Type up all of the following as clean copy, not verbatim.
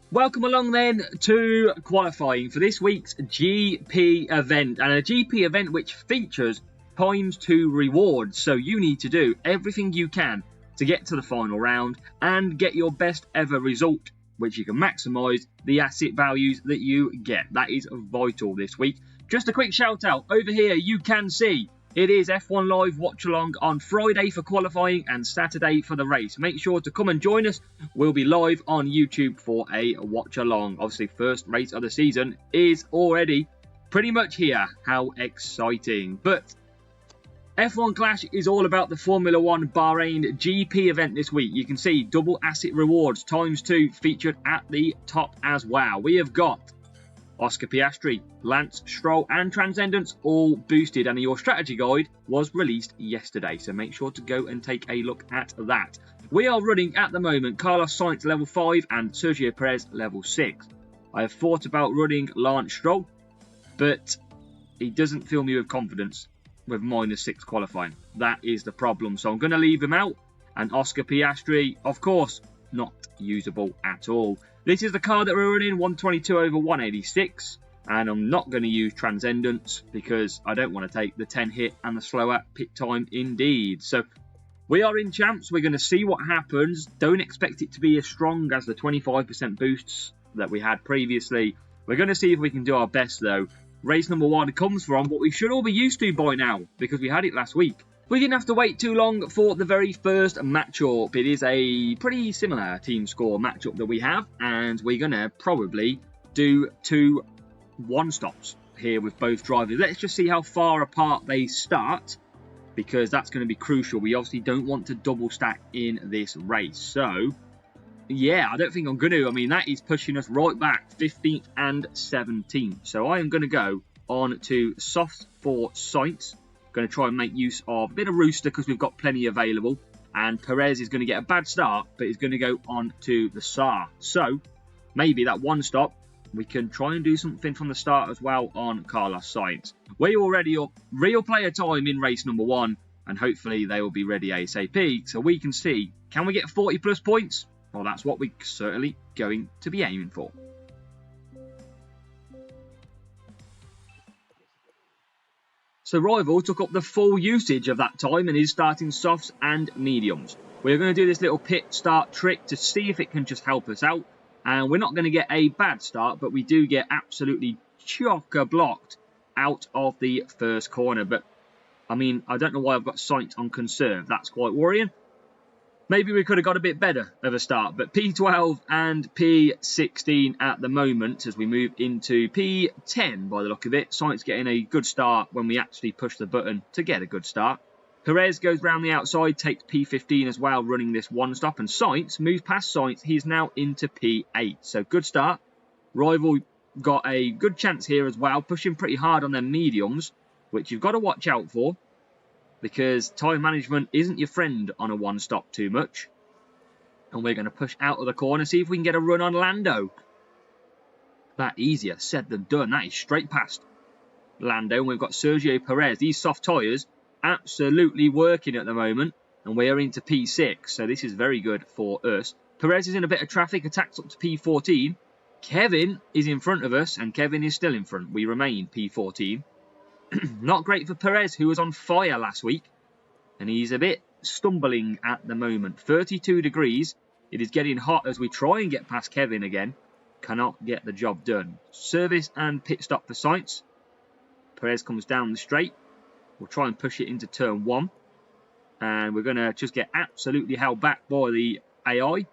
Welcome along then to qualifying for this week's GP event, and a GP event which features ×2 rewards. So you need to do everything you can to get to the final round and get your best ever result, which you can maximise the asset values that you get. That is vital this week. Just a quick shout out over here, you can see it is F1 Live Watch Along on Friday for qualifying and Saturday for the race. Make sure to come and join us. We'll be live on YouTube for a watch along. Obviously, first race of the season is already pretty much here. How exciting. But F1 Clash is all about the Formula 1 Bahrain GP event this week. You can see double asset rewards ×2 featured at the top as well. We have got Oscar Piastri, Lance, Stroll and Transcendence all boosted, and your strategy guide was released yesterday, so make sure to go and take a look at that. We are running at the moment Carlos Sainz level 5 and Sergio Perez level 6. I have thought about running Lance Stroll, but he doesn't fill me with confidence with -6 qualifying. That is the problem, so I'm going to leave him out, and Oscar Piastri, of course, not usable at all. This is the car that we're running, 122/186, and I'm not going to use Transcendence because I don't want to take the 10 hit and the slower pit time indeed. So we are in champs, we're going to see what happens. Don't expect it to be as strong as the 25% boosts that we had previously. We're going to see if we can do our best though. Race number 1 comes from what we should all be used to by now because we had it last week. We didn't have to wait too long for the very first matchup. It is a pretty similar team score matchup that we have, and we're going to probably do 2 one-stops here with both drivers. Let's just see how far apart they start, because that's going to be crucial. We obviously don't want to double stack in this race. So, yeah, I don't think I'm going to. I mean, that is pushing us right back, 15th and 17th. So I am going to go on to soft for Sainz. Going to try and make use of a bit of Rooster because we've got plenty available, and Perez is going to get a bad start, but he's going to go on to the SAR. So maybe that one stop we can try and do something from the start as well on Carlos Sainz. We're already up real player time in race number 1, and hopefully they will be ready ASAP so we can see, can we get 40 plus points? Well, that's what we're certainly going to be aiming for. So Rival took up the full usage of that time and is starting softs and mediums. We're going to do this little pit start trick to see if it can just help us out. And we're not going to get a bad start, but we do get absolutely chock-a-blocked out of the first corner. But, I mean, I don't know why I've got Sainz on conserve. That's quite worrying. Maybe we could have got a bit better of a start, but P12 and P16 at the moment as we move into P10 by the look of it. Sainz getting a good start when we actually push the button to get a good start. Perez goes round the outside, takes P15 as well, running this one stop, and Sainz moves past Sainz. He's now into P8, so good start. Rival got a good chance here as well, pushing pretty hard on their mediums, which you've got to watch out for, because time management isn't your friend on a one stop too much. And we're going to push out of the corner, see if we can get a run on Lando. That easier said than done. That is straight past Lando. And we've got Sergio Perez. These soft tyres absolutely working at the moment. And we are into P6. So this is very good for us. Perez is in a bit of traffic. Attacks up to P14. Kevin is in front of us. And Kevin is still in front. We remain P14. Not great for Perez, who was on fire last week. And he's a bit stumbling at the moment. 32 degrees. It is getting hot as we try and get past Kevin again. Cannot get the job done. Service and pit stop for Sainz. Perez comes down the straight. We'll try and push it into turn 1. And we're going to just get absolutely held back by the AI.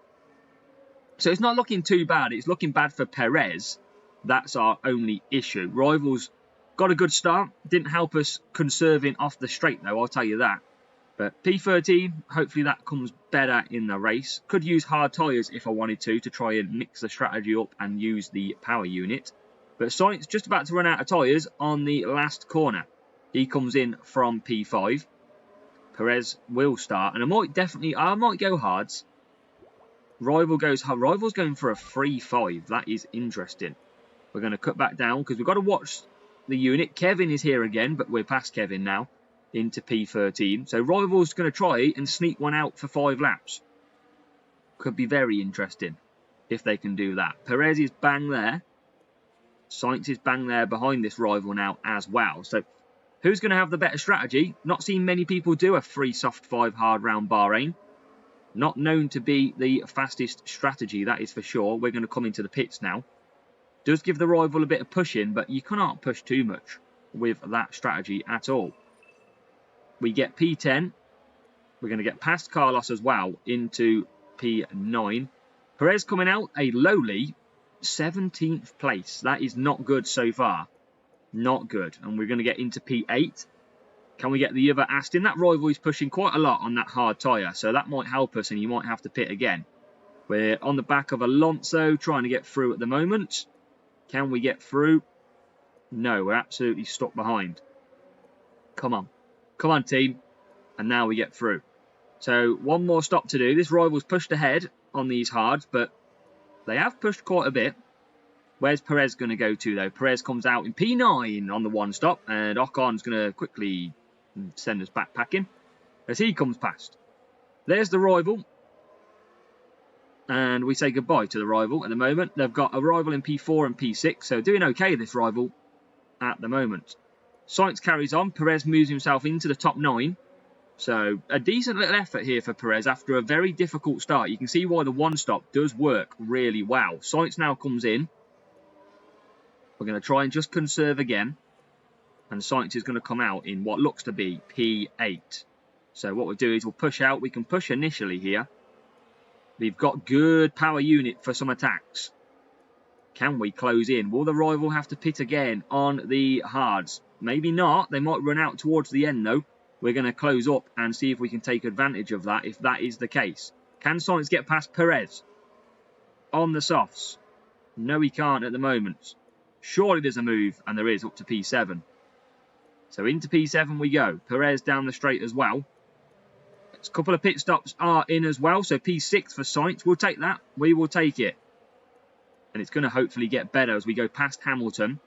So it's not looking too bad. It's looking bad for Perez. That's our only issue. Rivals got a good start. Didn't help us conserving off the straight though, I'll tell you that. But P13, hopefully that comes better in the race. Could use hard tyres if I wanted to try and mix the strategy up and use the power unit. But Sainz just about to run out of tyres on the last corner. He comes in from P5. Perez will start, and I might go hards. Rival goes hard. Rival's going for a 3-5. That is interesting. We're going to cut back down because we've got to watch the unit. Kevin is here again, but we're past Kevin now into P13. So Rival's going to try and sneak one out for 5 laps. Could be very interesting. if they can do that. Perez is bang there. Sainz is bang there behind this rival now as well. So who's going to have the better strategy? Not seen many people do a 3 soft 5 hard round Bahrain. Not known to be the fastest strategy, that is for sure. We're going to come into the pits now. Does give the rival a bit of pushing, but you cannot push too much with that strategy at all. We get P10. We're going to get past Carlos as well into P9. Perez coming out a lowly 17th place. That is not good so far. Not good. And we're going to get into P8. Can we get the other Aston? That rival is pushing quite a lot on that hard tyre, so that might help us and you might have to pit again. We're on the back of Alonso trying to get through at the moment. Can we get through? No, we're absolutely stuck behind. Come on. Come on, team. And now we get through. So one more stop to do. This rival's pushed ahead on these hards, but they have pushed quite a bit. Where's Perez going to go to, though? Perez comes out in P9 on the one stop, and Ocon's going to quickly send us backpacking as he comes past. There's the rival. And we say goodbye to the rival at the moment. They've got a rival in P4 and P6, so doing okay, this rival, at the moment. Sainz carries on. Perez moves himself into the top 9. So a decent little effort here for Perez after a very difficult start. You can see why the one stop does work really well. Sainz now comes in. We're going to try and just conserve again. And Sainz is going to come out in what looks to be P8. So what we'll do is we'll push out. We can push initially here. We've got good power unit for some attacks. Can we close in? Will the rival have to pit again on the hards? Maybe not. They might run out towards the end though. We're going to close up and see if we can take advantage of that if that is the case. Can Sainz get past Perez on the softs? No, he can't at the moment. Surely there's a move, and there is up to P7. So into P7 we go. Perez down the straight as well. A couple of pit stops are in as well, so P6 for Sainz. We'll take that. We will take it. And it's going to hopefully get better as we go past Hamilton.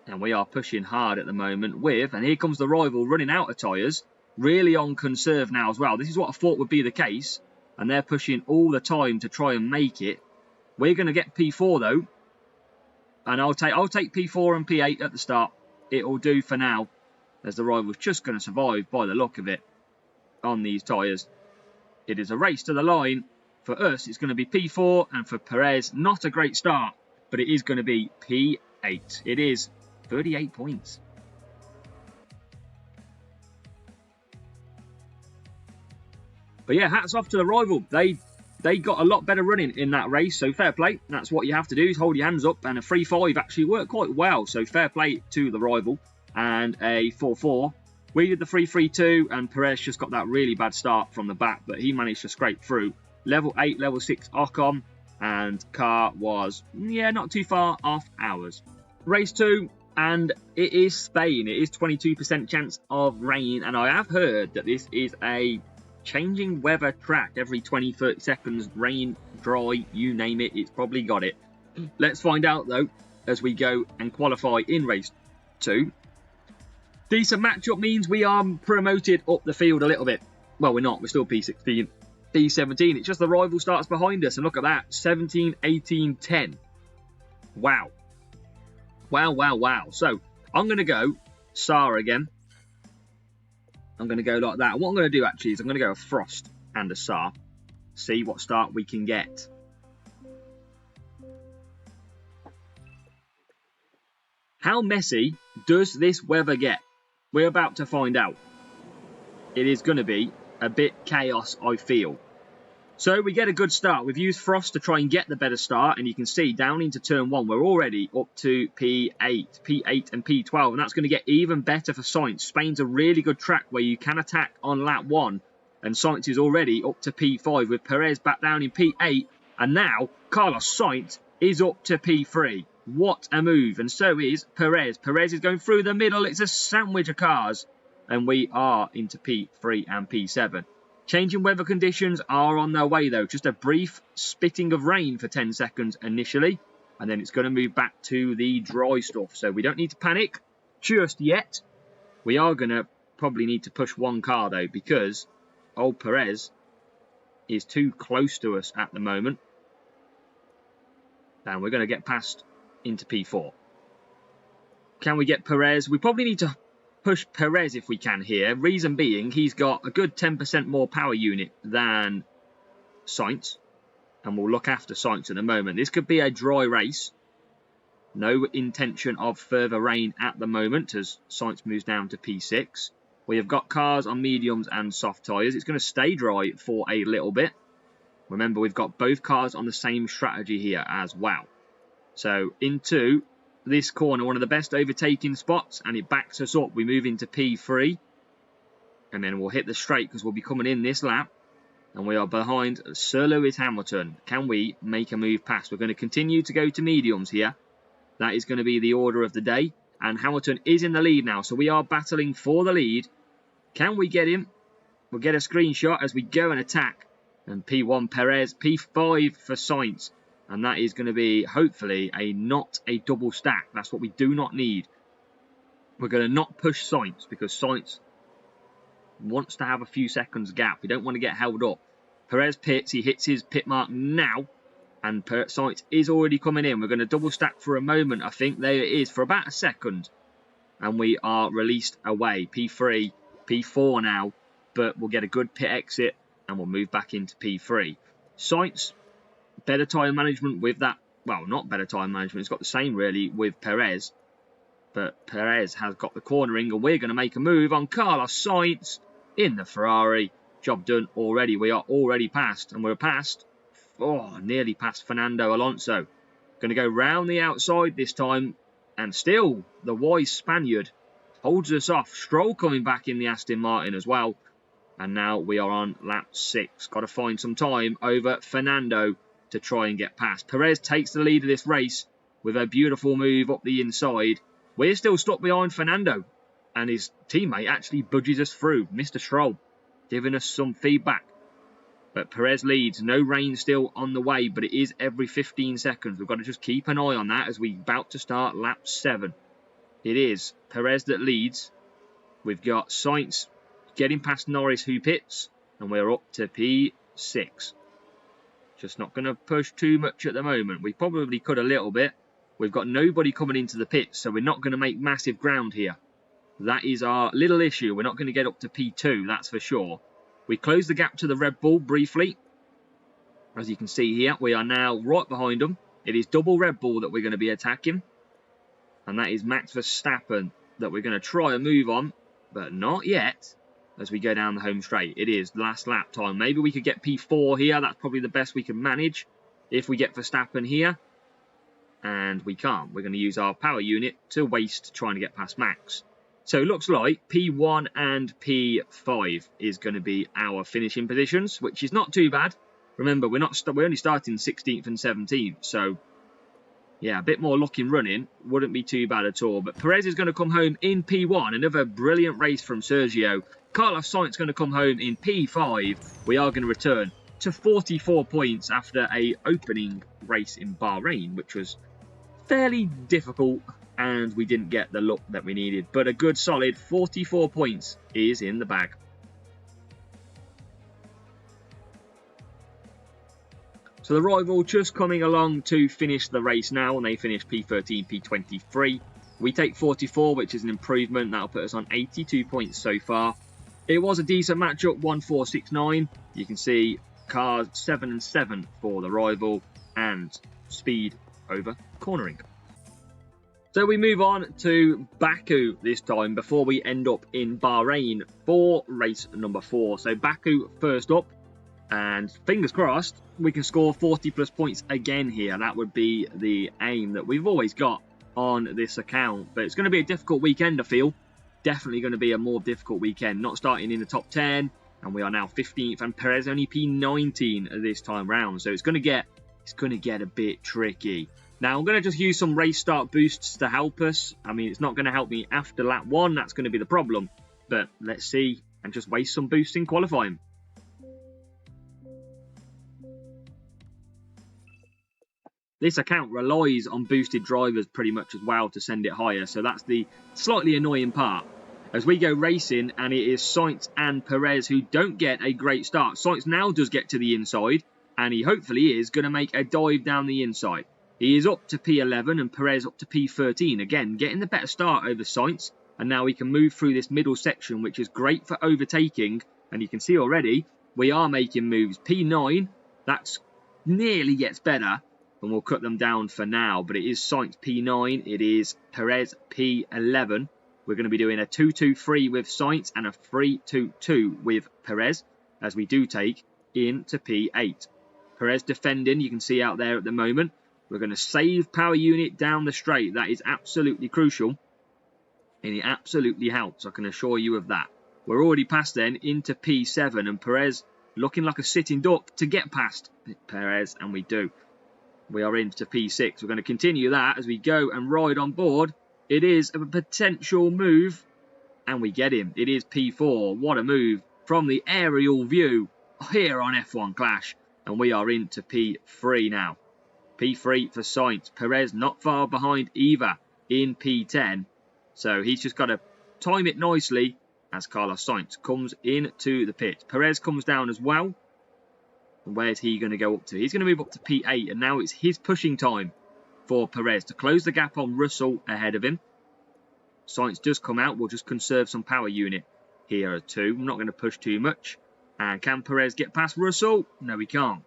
And we are pushing hard at the moment with, and here comes the rival running out of tyres. Really on conserve now as well. This is what I thought would be the case. And they're pushing all the time to try and make it. We're going to get P4 though. And I'll take P4 and P8 at the start. It'll do for now. As the rival's just going to survive by the look of it on these tyres. It is a race to the line. For us, it's going to be P4. And for Perez, not a great start. But it is going to be P8. It is 38 points. But yeah, hats off to the rival. They got a lot better running in that race, so fair play. That's what you have to do, is hold your hands up, and a 3-5 actually worked quite well, so fair play to the rival. And a 4-4. We did the 3-3-2, and Perez just got that really bad start from the back, but he managed to scrape through. Level 8, level 6 Ocon, and car was, yeah, not too far off ours. Race 2, and it is Spain. It is 22% chance of rain, and I have heard that this is a changing weather track. Every 20-30 seconds, rain, dry, you name it, it's probably got it. Let's find out though as we go and qualify in race 2. Decent matchup means we are promoted up the field a little bit. Well, we're not, we're still P16, P17. It's just the rival starts behind us, and look at that, 17, 18, 10. Wow. Wow. So I'm going to go Sar again. I'm going to go like that. What I'm going to do actually is I'm going to go a Frost and a Sar. See what start we can get. How messy does this weather get? We're about to find out. It is going to be a bit chaos, I feel. So we get a good start. We've used Frost to try and get the better start. And you can see down into turn 1, we're already up to P8 and P12. And that's going to get even better for Sainz. Spain's a really good track where you can attack on lap 1. And Sainz is already up to P5 with Perez back down in P8. And now Carlos Sainz is up to P3. What a move. And so is Perez. Perez is going through the middle. It's a sandwich of cars. And we are into P3 and P7. Changing weather conditions are on their way though. Just a brief spitting of rain for 10 seconds initially. And then it's going to move back to the dry stuff. So we don't need to panic just yet. We are going to probably need to push one car though, because old Perez is too close to us at the moment. And we're going to get past into P4. Can we get Perez? We probably need to push Perez if we can here. Reason being, he's got a good 10% more power unit than Sainz. And we'll look after Sainz in a moment. This could be a dry race. No intention of further rain at the moment as Sainz moves down to P6. We have got cars on mediums and soft tyres. It's going to stay dry for a little bit. Remember, we've got both cars on the same strategy here as well. So into this corner, one of the best overtaking spots, and it backs us up. We move into P3, and then we'll hit the straight because we'll be coming in this lap, and we are behind Sir Lewis Hamilton. Can we make a move past? We're going to continue to go to mediums here. That is going to be the order of the day, and Hamilton is in the lead now, so we are battling for the lead. Can we get him? We'll get a screenshot as we go and attack, and P1 Perez, P5 for Sainz. And that is going to be, hopefully, not a double stack. That's what we do not need. We're going to not push Sainz because Sainz wants to have a few seconds gap. We don't want to get held up. Perez pits. He hits his pit mark now. And Sainz is already coming in. We're going to double stack for a moment, I think. There it is for about a second. And we are released away. P3, P4 now. But we'll get a good pit exit and we'll move back into P3. Sainz, better tyre management with that. Well, not better tyre management. It's got the same, really, with Perez. But Perez has got the cornering, and we're going to make a move on Carlos Sainz in the Ferrari. Job done already. We are already past, and we're past. Oh, nearly past Fernando Alonso. Going to go round the outside this time, and still the wise Spaniard holds us off. Stroll coming back in the Aston Martin as well. And now we are on lap 6. Got to find some time over Fernando to try and get past. Perez takes the lead of this race with a beautiful move up the inside. We're still stuck behind Fernando, and his teammate actually budges us through. Mr. Stroll giving us some feedback. But Perez leads. No rain still on the way, but it is every 15 seconds. We've got to just keep an eye on that as we're about to start lap 7. It is Perez that leads. We've got Sainz getting past Norris, who pits, and we're up to P6. Just not going to push too much at the moment. We probably could a little bit. We've got nobody coming into the pits, so we're not going to make massive ground here. That is our little issue. We're not going to get up to P2, that's for sure. We closed the gap to the Red Bull briefly. As you can see here, we are now right behind them. It is double Red Bull that we're going to be attacking. And that is Max Verstappen that we're going to try and move on, but not yet. As we go down the home straight, it is last lap time. Maybe we could get P4 here. That's probably the best we can manage if we get Verstappen here. And we can't. We're going to use our power unit to waste trying to get past Max. So it looks like P1 and P5 is going to be our finishing positions, which is not too bad. Remember, we're only starting 16th and 17th, so yeah, a bit more luck in running wouldn't be too bad at all. But Perez is going to come home in P1. Another brilliant race from Sergio. Carlos Sainz going to come home in P5. We are going to return to 44 points after a opening race in Bahrain, which was fairly difficult and we didn't get the luck that we needed. But a good solid 44 points is in the bag. So the rival just coming along to finish the race now, and they finish P13, P23. We take 44, which is an improvement. That'll put us on 82 points so far. It was a decent matchup, 1-4-6-9. You can see cars 7 and 7 for the rival, and speed over cornering. So we move on to Baku this time before we end up in Bahrain for race number 4. So Baku first up. And fingers crossed, we can score 40 plus points again here. That would be the aim that we've always got on this account. But it's going to be a difficult weekend, I feel. Definitely going to be a more difficult weekend. Not starting in the top 10. And we are now 15th. And Perez only P19 this time round. So it's going to get a bit tricky. Now, I'm going to just use some race start boosts to help us. I mean, it's not going to help me after lap 1. That's going to be the problem. But let's see. And just waste some boosts in qualifying. This account relies on boosted drivers pretty much as well to send it higher, so that's the slightly annoying part. as we go racing, and it is Sainz and Perez who don't get a great start. Sainz now does get to the inside, and he hopefully is going to make a dive down the inside. He is up to P11 and Perez up to P13. Again, getting the better start over Sainz, and now we can move through this middle section, which is great for overtaking, and you can see already we are making moves. P9, that's nearly gets better, and we'll cut them down for now, but it is Sainz P9, it is Perez P11. We're going to be doing a 2-2-3 with Sainz and a 3-2-2 with Perez as we do take into P8. Perez defending, you can see out there at the moment. We're going to save power unit down the straight. That is absolutely crucial, and it absolutely helps, I can assure you of that. We're already past then into P7, and Perez looking like a sitting duck to get past Perez, and we do. We are into P6. We're going to continue that as we go and ride on board. It is a potential move, and we get him. It is P4. What a move from the aerial view here on F1 Clash. And we are into P3 now. P3 for Sainz. Perez not far behind either in P10. So he's just got to time it nicely as Carlos Sainz comes into the pit. Perez comes down as well. And where's he going to go up to? He's going to move up to P8, and now it's his pushing time for Perez to close the gap on Russell ahead of him. Sainz does come out. We'll just conserve some power unit here at 2. I'm not going to push too much. And can Perez get past Russell? No, he can't.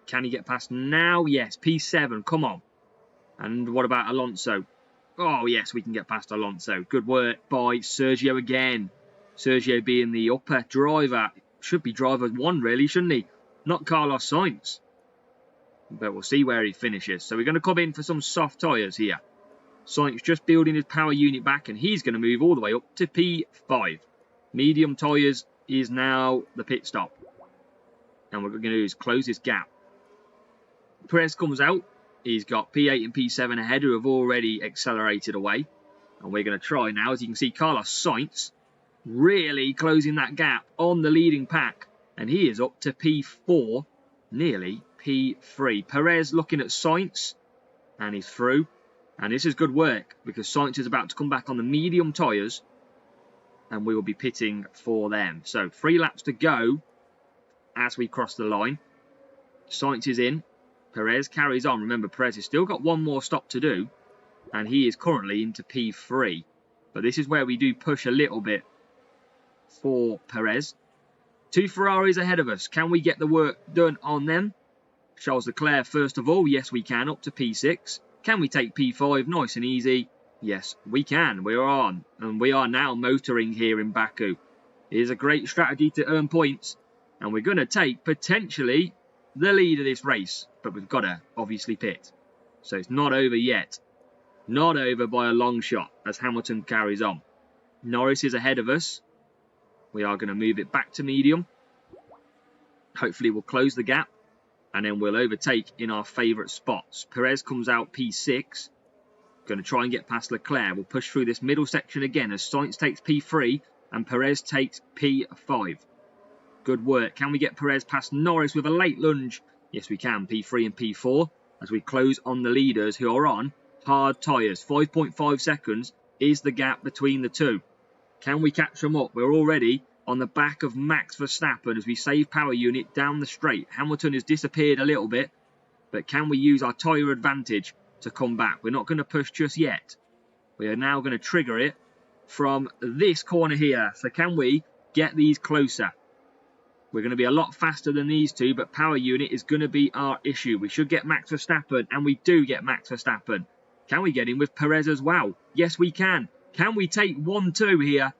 Can he get past now? Yes, P7. Come on. And what about Alonso? Oh, yes, we can get past Alonso. Good work by Sergio again. Sergio being the upper driver. Should be driver 1, really, shouldn't he? Not Carlos Sainz. But we'll see where he finishes. So we're going to come in for some soft tyres here. Sainz just building his power unit back, and he's going to move all the way up to P5. Medium tyres is now the pit stop. And what we're going to do is close this gap. Perez comes out. He's got P8 and P7 ahead who have already accelerated away. And we're going to try now, as you can see, Carlos Sainz really closing that gap on the leading pack. And he is up to P4, nearly P3. Perez looking at Sainz, and he's through. And this is good work, because Sainz is about to come back on the medium tyres, and we will be pitting for them. So 3 laps to go as we cross the line. Sainz is in. Perez carries on. Remember, Perez has still got one more stop to do, and he is currently into P3. But this is where we do push a little bit for Perez. 2 Ferraris ahead of us. Can we get the work done on them? Charles Leclerc first of all. Yes, we can. Up to P6. Can we take P5 nice and easy? Yes, we can. We are on. And we are now motoring here in Baku. It is a great strategy to earn points. And we're going to take, potentially, the lead of this race. But we've got to, obviously, pit. So it's not over yet. Not over by a long shot as Hamilton carries on. Norris is ahead of us. We are going to move it back to medium. Hopefully we'll close the gap. And then we'll overtake in our favourite spots. Perez comes out P6. Going to try and get past Leclerc. We'll push through this middle section again as Sainz takes P3 and Perez takes P5. Good work. Can we get Perez past Norris with a late lunge? Yes, we can. P3 and P4 as we close on the leaders who are on hard tyres. 5.5 seconds is the gap between the two. Can we catch them up? We're already on the back of Max Verstappen as we save power unit down the straight. Hamilton has disappeared a little bit, but can we use our tyre advantage to come back? We're not going to push just yet. We are now going to trigger it from this corner here. So can we get these closer? We're going to be a lot faster than these two, but power unit is going to be our issue. We should get Max Verstappen, and we do get Max Verstappen. Can we get him with Perez as well? Yes, we can. Can we take 1-2 here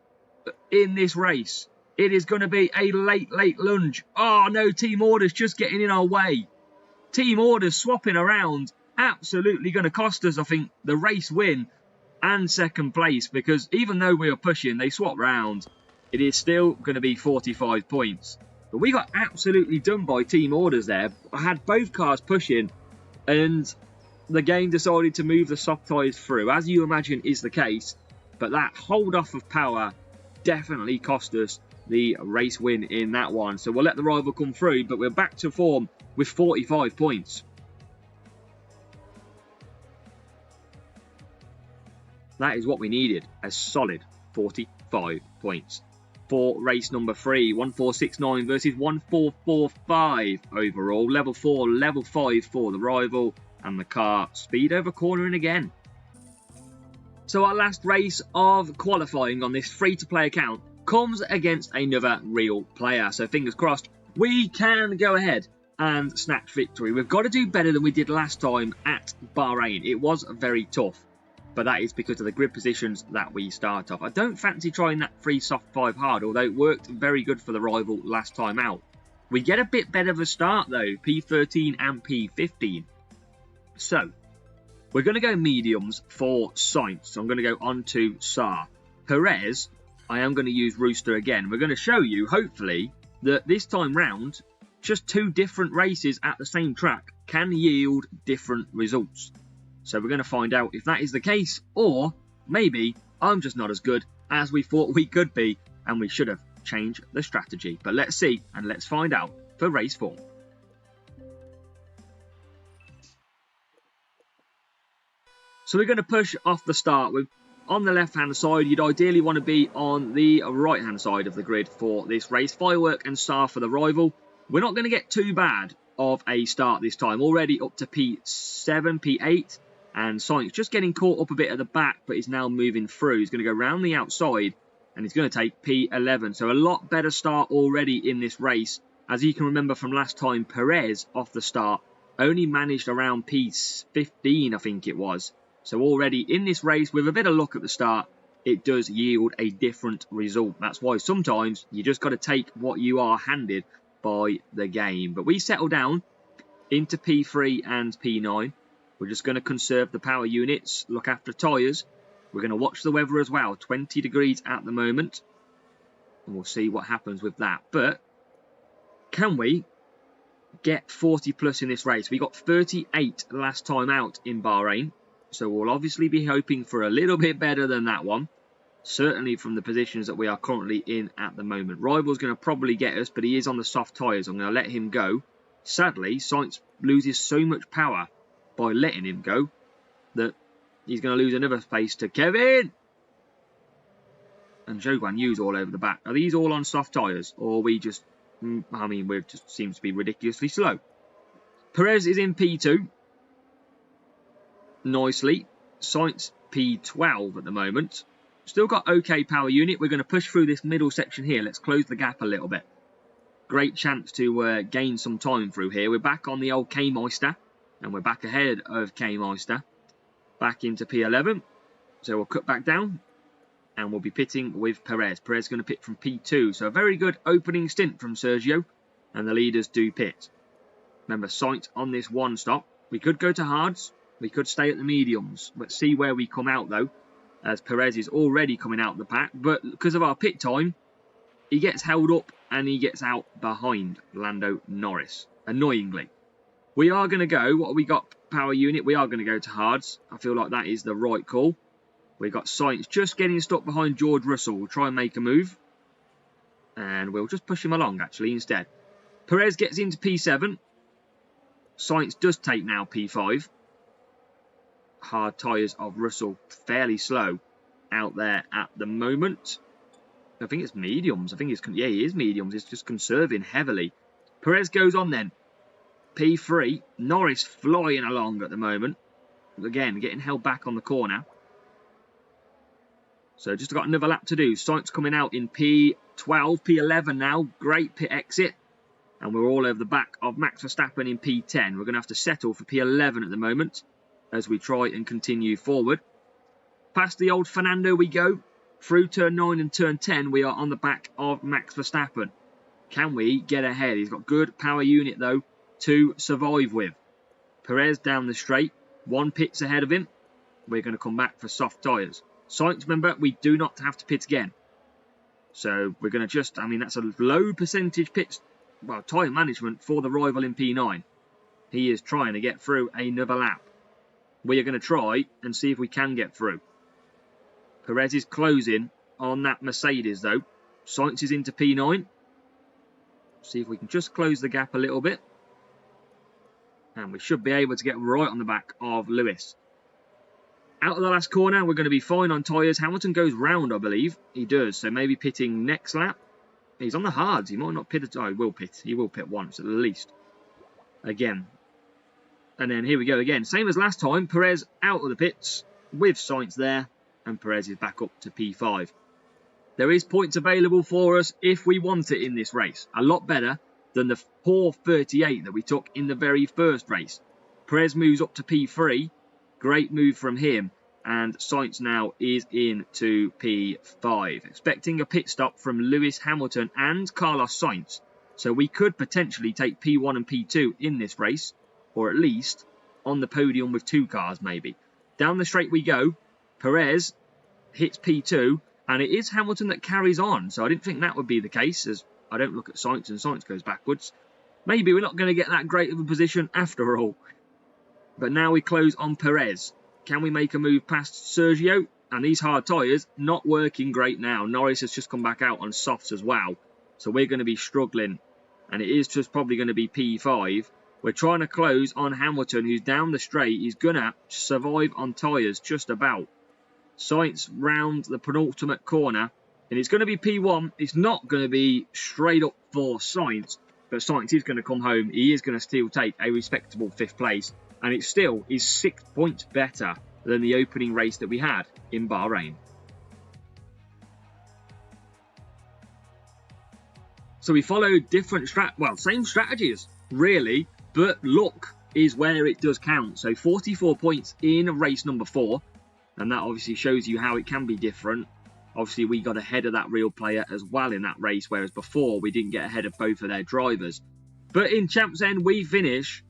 in this race? It is going to be a late lunge. Oh, no, team orders just getting in our way. Team orders swapping around. Absolutely going to cost us, I think, the race win and second place. Because even though we are pushing, they swap round. It is still going to be 45 points. But we got absolutely done by team orders there. I had both cars pushing, and the game decided to move the soft tyres through, as you imagine is the case. But that hold off of power definitely cost us the race win in that one. So we'll let the rival come through, but we're back to form with 45 points. That is what we needed, a solid 45 points. For race number 3, 1469 versus 1445 overall. Level 4, level 5 for the rival, and the car speed over cornering again. So our last race of qualifying on this free-to-play account comes against another real player. So fingers crossed, we can go ahead and snatch victory. We've got to do better than we did last time at Bahrain. It was very tough, but that is because of the grid positions that we start off. I don't fancy trying that free soft 5 hard, although it worked very good for the rival last time out. We get a bit better of a start though, P13 and P15. So we're going to go mediums for Sainz. So I'm going to go on to Saar. Perez, I am going to use Rooster again. We're going to show you, hopefully, that this time round, just 2 different races at the same track can yield different results. So we're going to find out if that is the case, or maybe I'm just not as good as we thought we could be, and we should have changed the strategy. But let's see, and let's find out for race 4. So we're going to push off the start. We're on the left-hand side. You'd ideally want to be on the right-hand side of the grid for this race. Firework and Star for the rival. We're not going to get too bad of a start this time. Already up to P7, P8. And Sainz just getting caught up a bit at the back, but he's now moving through. He's going to go round the outside, and he's going to take P11. So a lot better start already in this race. As you can remember from last time, Perez off the start only managed around P15, I think it was. So already in this race, with a bit of luck at the start, it does yield a different result. That's why sometimes you just got to take what you are handed by the game. But we settle down into P3 and P9. We're just going to conserve the power units, look after tyres. We're going to watch the weather as well. 20 degrees at the moment. And we'll see what happens with that. But can we get 40 plus in this race? We got 38 last time out in Bahrain. So we'll obviously be hoping for a little bit better than that one. Certainly from the positions that we are currently in at the moment. Rival's going to probably get us, but he is on the soft tyres. I'm going to let him go. Sadly, Sainz loses so much power by letting him go that he's going to lose another space to Kevin. And Zhou Guan Yu's all over the back. Are these all on soft tyres? Or are we just... I mean, we just seems to be ridiculously slow. Perez is in P2. Nicely. Sainz P12 at the moment. Still got okay power unit. We're going to push through this middle section here. Let's close the gap a little bit. Great chance to gain some time through here. We're back on the old K-Meister. And we're back ahead of K-Meister. Back into P11. So we'll cut back down. And we'll be pitting with Perez. Perez going to pit from P2. So a very good opening stint from Sergio. And the leaders do pit. Remember, Sainz on this one stop. We could go to hards. We could stay at the mediums. Let's see where we come out, though. As Perez is already coming out the pack. But because of our pit time, he gets held up and he gets out behind Lando Norris. Annoyingly. We are going to go. What have we got? Power unit. We are going to go to hards. I feel like that is the right call. We've got Sainz just getting stuck behind George Russell. We'll try and make a move. And we'll just push him along, actually, instead. Perez gets into P7. Sainz does take now P5. Hard tyres of Russell fairly slow out there at the moment. I think it's mediums. I think it's... Yeah, he is mediums. It's just conserving heavily. Perez goes on then. P3. Norris flying along at the moment. Again, getting held back on the corner. So just got another lap to do. Sainz coming out in P12, P11 now. Great pit exit. And we're all over the back of Max Verstappen in P10. We're going to have to settle for P11 at the moment as we try and continue forward. Past the old Fernando we go. Through turn 9 and turn 10, we are on the back of Max Verstappen. Can we get ahead? He's got good power unit, though, to survive with. Perez down the straight. 1 pits ahead of him. We're going to come back for soft tyres. Sainz, remember, we do not have to pit again. So we're going to just, I mean, that's a low percentage pits, well, tyre management for the rival in P9. He is trying to get through another lap. We are going to try and see if we can get through. Perez is closing on that Mercedes, though. Sainz is into P9. See if we can just close the gap a little bit. And we should be able to get right on the back of Lewis. Out of the last corner, we're going to be fine on tyres. Hamilton goes round, I believe. He does, so maybe pitting next lap. He's on the hards. He might not pit. Oh, he will pit. He will pit once at least. Again. And then here we go again. Same as last time. Perez out of the pits with Sainz there. And Perez is back up to P5. There is points available for us if we want it in this race. A lot better than the poor 38 that we took in the very first race. Perez moves up to P3. Great move from him. And Sainz now is into P5. Expecting a pit stop from Lewis Hamilton and Carlos Sainz. So we could potentially take P1 and P2 in this race. Or at least on the podium with 2 cars maybe. Down the straight we go. Perez hits P2. And it is Hamilton that carries on. So I didn't think that would be the case, as I don't look at Sainz and Sainz goes backwards. Maybe we're not going to get that great of a position after all. But now we close on Perez. Can we make a move past Sergio? And these hard tyres, not working great now. Norris has just come back out on softs as well. So we're going to be struggling. And it is just probably going to be P5. We're trying to close on Hamilton, who's down the straight. He's going to survive on tyres just about. Sainz round the penultimate corner. And it's going to be P1. It's not going to be straight up for Sainz. But Sainz is going to come home. He is going to still take a respectable 5th place. And it still is 6 points better than the opening race that we had in Bahrain. So we followed different same strategies, really, but luck is where it does count. So 44 points in race number 4, and that obviously shows you how it can be different. Obviously, we got ahead of that real player as well in that race, whereas before we didn't get ahead of both of their drivers. But in Champs End, we finish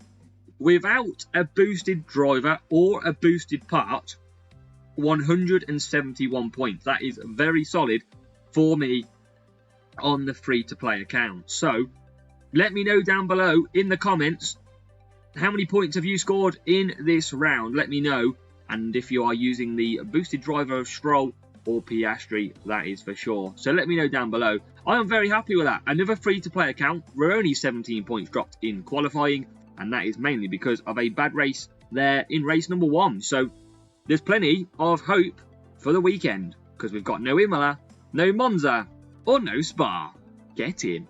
without a boosted driver or a boosted part, 171 points. That is very solid for me on the free-to-play account. So, let me know down below in the comments, how many points have you scored in this round? Let me know. And if you are using the boosted driver of Stroll or Piastri, that is for sure. So let me know down below. I am very happy with that. Another free-to-play account. We're only 17 points dropped in qualifying. And that is mainly because of a bad race there in race number 1. So there's plenty of hope for the weekend. Because we've got no Imola, no Monza, or no Spa. Get in.